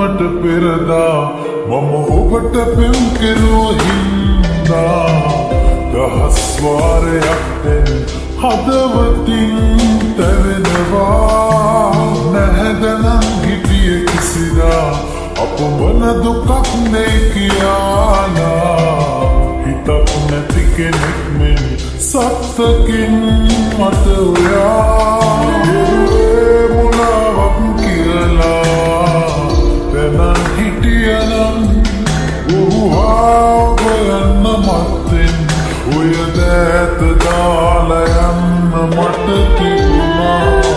මට පෙරදා මම ඔබට පෙම් කෙරුව හින්දා දහස් වාරයක් දැන් හදවතින් තැවෙනවා නැහැදනම් හිටිය කිසිදා අපමණ දුකක් නේ කියාලා හිතක් නැති කෙනෙක් මෙන් සත්තකින් මට ඔයා මුලාවක් කියලා දැනන් හිටියනම් ඔහුහාගයන්න මත්තෙන් ඔය දෑත දාලා යන්න මට තිබුණා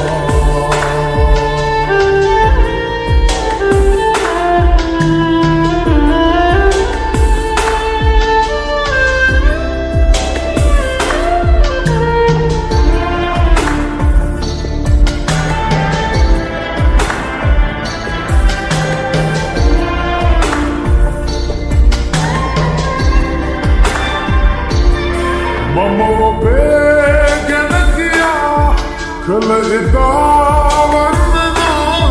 මම ඔබේ ගැන කියා කළ එදා වන්දනා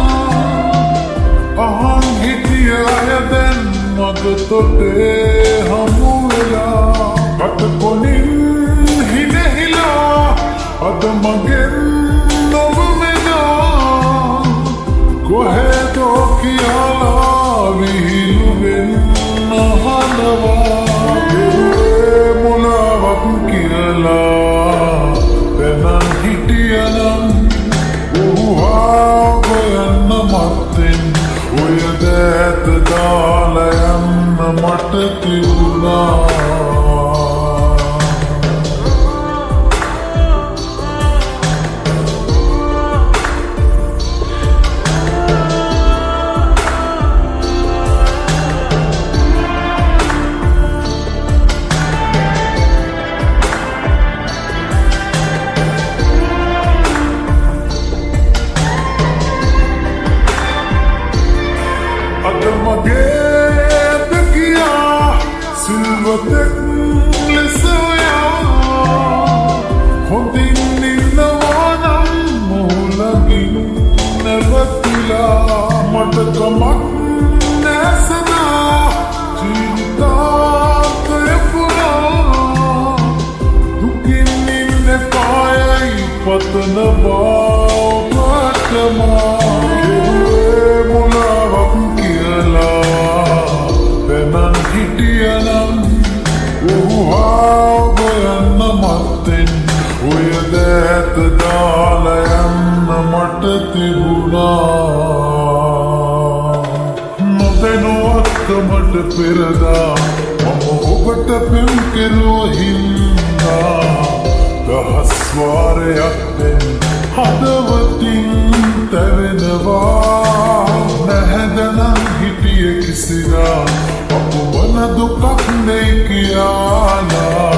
අහන් හිටිය අය දැන් මග තොටේ හමු වෙලා කට කොනින් හිනහිලා අද මගෙන් නොව වෙනා කොහෙදෝ කියලා විහිළුවෙන් අහනවා දැනන් හිටියනම් ඔහුහාගයන්න මත්තෙන් ඔය දෑත දාලා යන්න මට තිබුණා අද මගේද කියා සිල්වතෙක් ලෙස ඔයා හොඳින් ඉන්නවා නම් මොහුලගින් නැවතිලා මට කමක් නෑ සදා ජීවිතාන්තය පුරා දුකින් ඉන්න කායයි පතන බවටමා දැනන් හිටියනම් ඔහුහාගයන්න මත්තෙන් ඔය දෑත දාලා යන්න මට තිබුණා නොදැනුවත්ත මට පෙරදා මම ඔබට පෙම් කෙරුව හින්දා දහස් වාරයක් දැන් හදවතින් තැවෙනවා නැහැදනම් හිටිය කිසිදා අපමණ දුකක් නේ කියාලා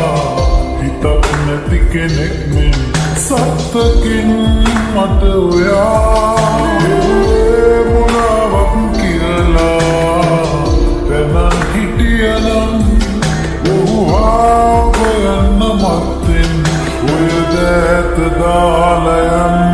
හිතක් නැති කෙනෙක් මෙන් සත්තකින් මට ඔයා මුලාවක් කියලා දැනන් හිටියනම් ඔහුහාගයන්න මත්තෙන් ඔය දෑත දාලා යන්න